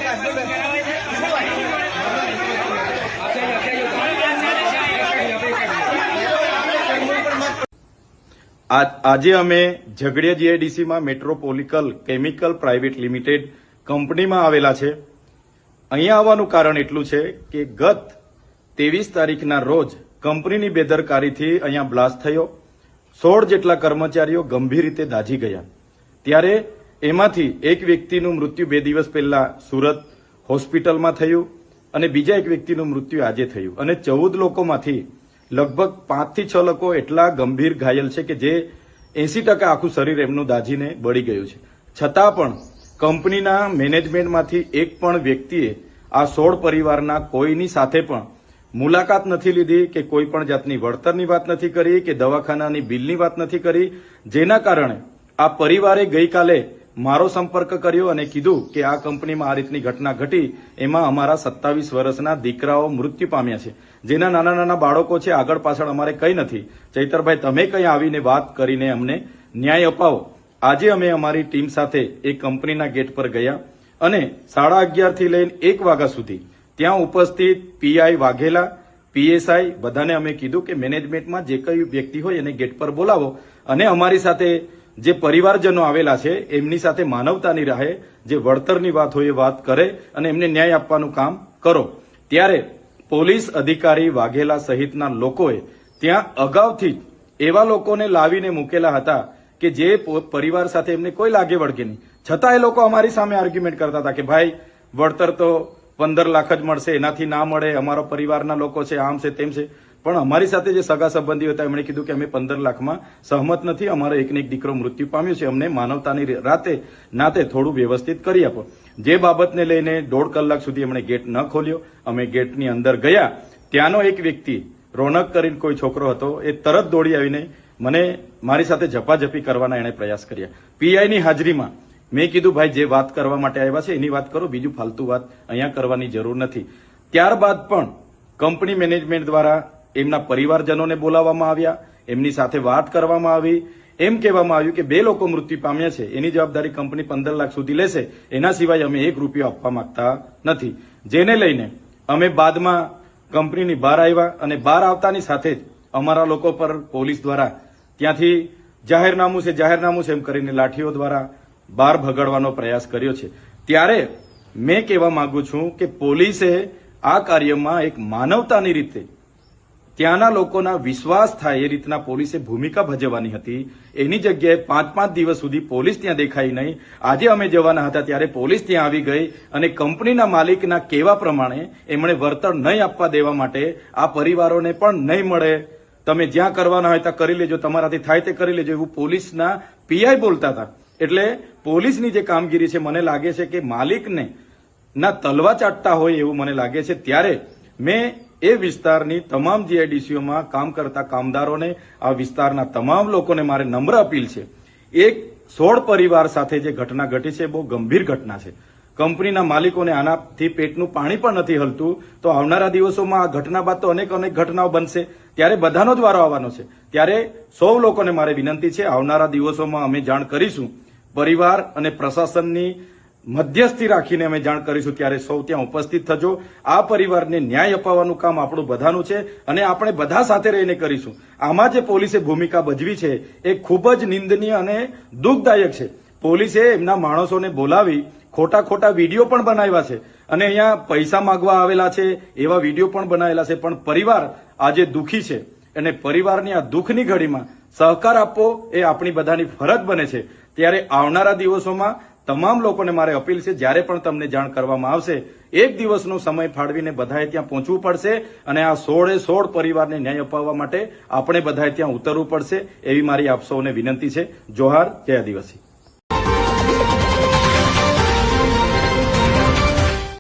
આજે અમે Jhagadia જીઆઈડીસીમાં મેટ્રોપોલિકલ chemical private limited કંપનીમાં આવેલા છે. અહીંયા આવવાનું કારણ એટલું છે કે ગત 23 તારીખના રોજ કંપનીની બેદરકારીથી અહીંયા બ્લાસ્ટ થયો. 16 જેટલા કર્મચારીઓ ગંભીર રીતે દાઝી ગયા. ત્યારે એમાંથી એક વ્યક્તિનું મૃત્યુ 2 દિવસ પહેલા સુરત હોસ્પિટલમાં થયું અને બીજા એક વ્યક્તિનું મૃત્યુ આજે થયું અને 14 લોકોમાંથી લગભગ 5 થી 6 લોકો એટલા ગંભીર ઘાયલ છે કે જે 80% આખું શરીર એમનું દાઝીને બળી ગયું છે. છતાં પણ કંપનીના મેનેજમેન્ટમાંથી એક પણ વ્યક્તિએ આ 16 પરિવારના કોઈની સાથે પણ મુલાકાત નથી લીધી કે કોઈ પણ જાતની વળતરની વાત નથી કરી કે દવાખાનાની બિલની વાત નથી કરી, જેના કારણે આ પરિવારે ગઈકાલે મારો સંપર્ક કર્યો અને કીધું કે આ કંપનીમાં આ રીતની ઘટના ઘટી, એમાં અમારા 27 વર્ષના દીકરાઓ મૃત્યુ પામ્યા છે, જેના નાના નાના બાળકો છે. આગળ પાછળ અમારે કંઈ નથી. ચૈતરભાઈ, તમે કંઈ આવીને વાત કરીને અમને ન્યાય અપાવો. આજે અમે અમારી ટીમ સાથે એ કંપનીના ગેટ પર ગયા અને 11:30 થી લઈને 1 વાગ્યા સુધી ત્યાં ઉપસ્થિત પીઆઈ વાઘેલા, પીએસઆઈ બધાને અમે કીધું કે મેનેજમેન્ટમાં જે કઈ વ્યક્તિ હોય એને ગેટ પર બોલાવો અને અમારી સાથે જે પરિવારજનો આવેલા છે એમની સાથે માનવતાની રાહે જે વળતરની વાત હોય એ વાત કરે અને એમને ન્યાય આપવાનું કામ કરો. ત્યારે પોલીસ અધિકારી વાઘેલા સહિતના લોકોએ ત્યાં અગાઉથી એવા લોકોને લાવીને મૂકેલા હતા કે જે પરિવાર સાથે એમને કોઈ લાગે વળગે નહીં, છતાં એ લોકો અમારી સામે આર્ગ્યુમેન્ટ કરતા હતા કે ભાઈ વળતર તો 15 લાખ જ મળશે, એનાથી ના મળે, અમારો પરિવારના લોકો છે, આમ છે તેમ છે. પણ અમારી સાથે જે સગા સંબંધીઓ હતા એમણે કીધું કે અમે 15 લાખમાં સહમત નથી, અમારો એકને એક દીકરો મૃત્યુ પામ્યો છે, અમને માનવતાની નાતે થોડું વ્યવસ્થિત કરી આપો. જે બાબતને લઈને 1.5 કલાક સુધી એમણે ગેટ ન ખોલ્યો. અમે ગેટની અંદર ગયા. ત્યાંનો એક વ્યક્તિ રોનક કરીને કોઈ છોકરો હતો, એ તરત દોડી આવીને મારી સાથે ઝપાઝપી કરવાના એણે પ્રયાસ કર્યા. પીઆઈની હાજરીમાં મેં કીધું ભાઈ જે વાત કરવા માટે આવ્યા છે એની વાત કરો, બીજું ફાલતુ વાત અહીંયા કરવાની જરૂર નથી. ત્યારબાદ પણ કંપની મેનેજમેન્ટ દ્વારા એમના પરિવારજનોને બોલાવવામાં આવ્યા, એમની સાથે વાત કરવામાં આવી. એમ કહેવામાં આવ્યું કે 2 લોકો મૃત્યુ પામ્યા છે, એની જવાબદારી કંપની 15 લાખ સુધી લેશે, એના સિવાય અમે 1 રૂપિયો આપવા માંગતા નથી. જેને લઈને અમે બાદમાં કંપનીની બહાર આવ્યા અને બહાર આવતાની સાથે જ અમારા લોકો પર પોલીસ દ્વારા ત્યાંથી જાહેરનામું છે એમ કરીને લાઠીઓ દ્વારા બહાર ભગાડવાનો પ્રયાસ કર્યો છે. ત્યારે મેં કહેવા માંગુ છું કે પોલીસે આ કાર્યમાં એક માનવતાની રીતે ત્યાંના લોકોના વિશ્વાસ થાય એ રીતના પોલીસે ભૂમિકા ભજવવાની હતી. એની જગ્યાએ 5-5 દિવસ સુધી પોલીસ ત્યાં દેખાઈ નહીં. આજે અમે જવાના હતા ત્યારે પોલીસ ત્યાં આવી ગઈ અને કંપનીના માલિકના કહેવા પ્રમાણે એમણે વળતર નહીં આપવા દેવા માટે આ પરિવારોને પણ નહીં મળે, તમે જ્યાં કરવાના હોય ત્યાં કરી લેજો, તમારાથી થાય તે કરી લેજો, એવું પોલીસના પીઆઈ બોલતા હતા. એટલે પોલીસની જે કામગીરી છે મને લાગે છે કે માલિકને ના તલવા ચાટતા હોય એવું મને લાગે છે. ત્યારે મેં એ વિસ્તારની તમામ જીઆઈડીસીઓમાં કામ કરતા કામદારોને, આ વિસ્તારના તમામ લોકોને મારે નમ્ર અપીલ છે, એક 16 પરિવાર સાથે જે ઘટના ઘટી છે બહુ ગંભીર ઘટના છે. કંપનીના માલિકોને આનાથી પેટનું પાણી પણ નથી હલતું. તો આવનારા દિવસોમાં આ ઘટના બાદ તો અનેક ઘટનાઓ બનશે, ત્યારે બધાનો જ વારો આવવાનો છે. ત્યારે સૌ લોકોને મારે વિનંતી છે, આવનારા દિવસોમાં અમે જાણ કરીશું, પરિવાર અને પ્રશાસનની મધ્યસ્થી રાખીને અમે જાણ કરીશું. ત્યારે સૌ ત્યાં ઉપસ્થિત થજો. આ પરિવારને ન્યાય અપાવવાનું કામ આપણું બધાનું છે અને આપણે બધા સાથે રહીને કરીશું. આમાં જે પોલીસે ભૂમિકા ભજવી છે એ ખૂબ જ નિંદનીય અને દુઃખદાયક છે. પોલીસે એમના માણસોને બોલાવી ખોટા વિડીયો પણ બનાવ્યા છે અને અહીંયા પૈસા માંગવા આવેલા છે એવા વિડીયો પણ બનાવેલા છે. પણ પરિવાર આજે દુઃખી છે અને પરિવારની આ દુઃખની ઘડીમાં સહકાર આપવો એ આપણી બધાની ફરજ બને છે. ત્યારે આવનારા દિવસોમાં તમામ લોકોને મારે અપીલ છે, જ્યારે પણ તમને જાણ કરવામાં આવશે 1 દિવસનો સમય ફાળવીને બધાએ ત્યાં પહોંચવું પડશે અને આ 16 પરિવારને ન્યાય અપાવવા માટે આપણે બધાએ ત્યાં ઉતરવું પડશે, એવી મારી આપ સૌને વિનંતી છે. જોહાર, જય આદિવાસી.